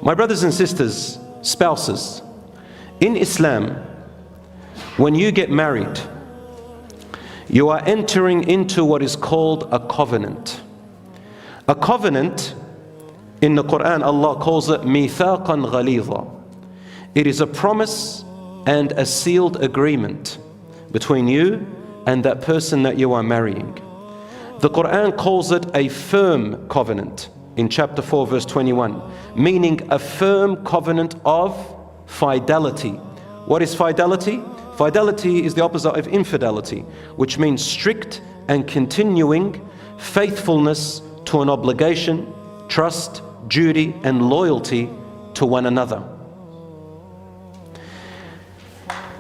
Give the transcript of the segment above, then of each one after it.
My brothers and sisters, spouses, in Islam, when you get married, you are entering into what is called a covenant. A covenant, in the Qur'an, Allah calls it Mithaqan Ghaliza. It is a promise and a sealed agreement between you and that person that you are marrying. The Qur'an calls it a firm covenant in chapter 4 verse 21, meaning a firm covenant of fidelity. What is fidelity? Fidelity is the opposite of infidelity, which means strict and continuing faithfulness to an obligation, trust, duty, and loyalty to one another.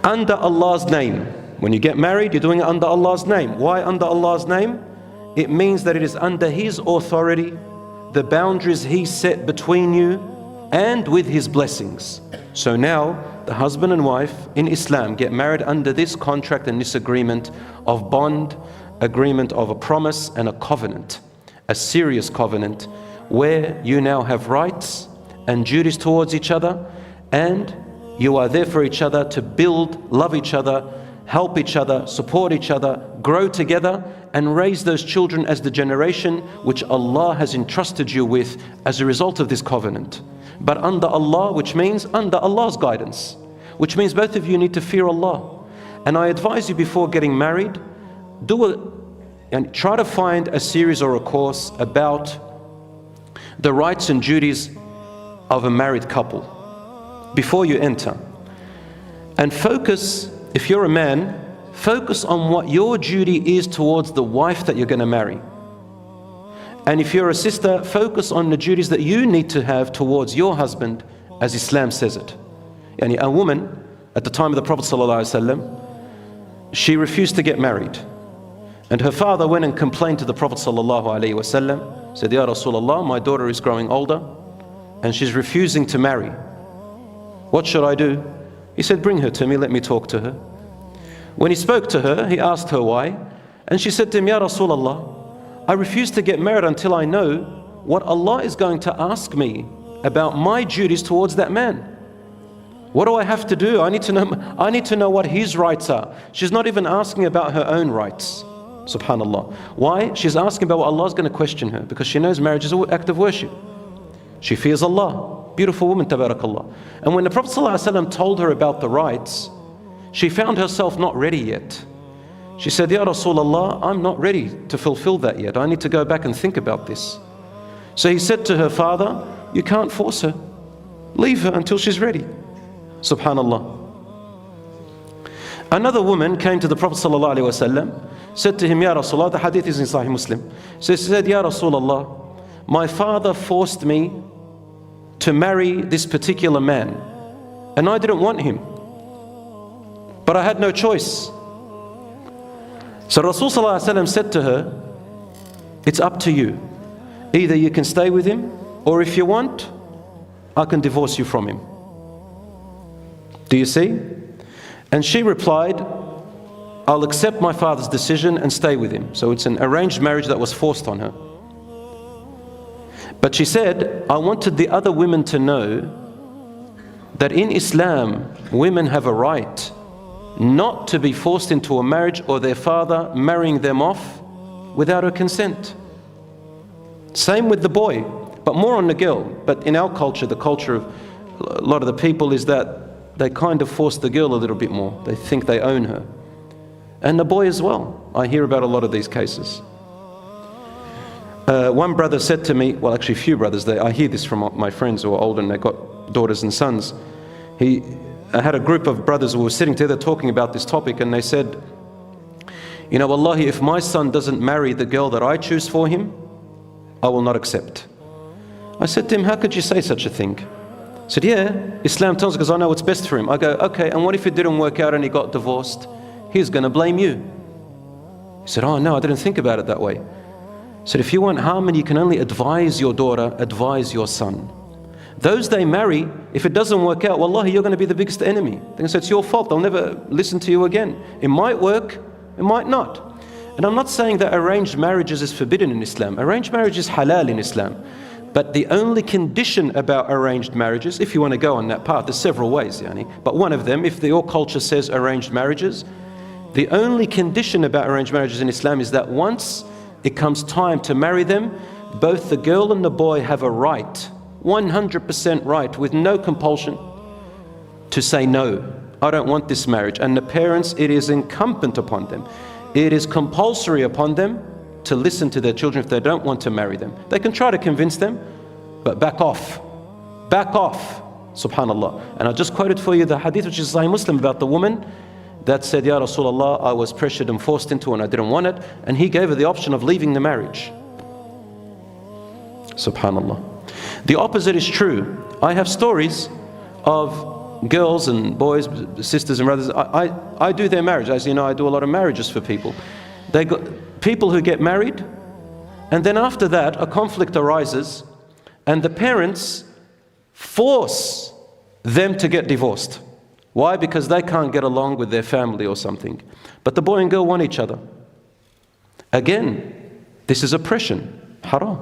Under Allah's name. When you get married, you're doing it under Allah's name. Why under Allah's name? It means that it is under His authority, the boundaries He set between you, and with His blessings. So now, the husband and wife in Islam get married under this contract and this agreement of bond, agreement of a promise and a covenant, a serious covenant, where you now have rights and duties towards each other, and you are there for each other to build, love each other, help each other, support each other, grow together, and raise those children as the generation which Allah has entrusted you with as a result of this covenant. But under Allah, which means under Allah's guidance, which means both of you need to fear Allah. And I advise you before getting married, and try to find a series or a course about the rights and duties of a married couple before you enter. And focus, if you're a man, focus on what your duty is towards the wife that you're going to marry. And if you're a sister, focus on the duties that you need to have towards your husband, as Islam says it. Yani a woman, at the time of the Prophet ﷺ, she refused to get married. And her father went and complained to the Prophet ﷺ, said, Ya Rasulullah, my daughter is growing older and she's refusing to marry. What should I do? He said, bring her to me, let me talk to her. When he spoke to her, he asked her why. And she said to him, Ya Rasulullah, I refuse to get married until I know what Allah is going to ask me about my duties towards that man. What do I have to do? I need to know what his rights are. She's not even asking about her own rights. Subhanallah. Why? She's asking about what Allah is going to question her, because she knows marriage is an act of worship. She fears Allah. Beautiful woman, tabarakallah. And when the Prophet ﷺ told her about the rights, she found herself not ready yet. She said, Ya Rasulullah, I'm not ready to fulfill that yet. I need to go back and think about this. So he said to her father, you can't force her. Leave her until she's ready. Subhanallah. Another woman came to the Prophet ﷺ, said to him, Ya Rasulullah, the hadith is in Sahih Muslim. So she said, Ya Rasulullah, my father forced me to marry this particular man, and I didn't want him, but I had no choice. So Rasul ﷺ said to her, it's up to you. Either you can stay with him, or if you want, I can divorce you from him. Do you see? And she replied, I'll accept my father's decision and stay with him. So it's an arranged marriage that was forced on her. But she said, I wanted the other women to know that in Islam, women have a right not to be forced into a marriage or their father marrying them off without her consent. Same with the boy, but more on the girl. But in our culture, the culture of a lot of the people is that they kind of force the girl a little bit more. They think they own her. And the boy as well. I hear about a lot of these cases. One brother said to me, well actually a few brothers, I hear this from my friends who are older and they've got daughters and sons. I had a group of brothers who were sitting together talking about this topic, and they said, you know, wallahi, if my son doesn't marry the girl that I choose for him, I will not accept. I said to him, how could you say such a thing? He said, yeah, Islam tells us because I know what's best for him. I go, okay, and what if it didn't work out and he got divorced? He's going to blame you. He said, oh no, I didn't think about it that way. He said, if you want harmony, you can only advise your daughter, advise your son. Those they marry, if it doesn't work out, wallahi, you're going to be the biggest enemy. They're going to say, it's your fault, they'll never listen to you again. It might work, it might not. And I'm not saying that arranged marriages is forbidden in Islam. Arranged marriage is halal in Islam. But the only condition about arranged marriages, if you want to go on that path, there's several ways, but one of them, if your culture says arranged marriages, the only condition about arranged marriages in Islam is that once it comes time to marry them, both the girl and the boy have a right, 100% right, with no compulsion, to say no, I don't want this marriage. And the parents, it is incumbent upon them, it is compulsory upon them to listen to their children if they don't want to marry them. They can try to convince them, but back off, subhanallah. And I just quoted for you the hadith which is Sahih Muslim about the woman that said, Ya Rasulullah, I was pressured and forced into it and I didn't want it, and he gave her the option of leaving the marriage. Subhanallah. The opposite is true. I have stories of girls and boys, sisters and brothers. I do their marriage. As you know, I do a lot of marriages for people. They got people who get married, and then after that a conflict arises and the parents force them to get divorced. Why? Because they can't get along with their family or something. But the boy and girl want each other. Again, this is oppression, haram.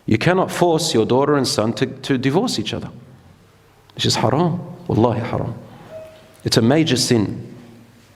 You cannot force your daughter and son to divorce each other. This is haram, wallahi haram. It's a major sin.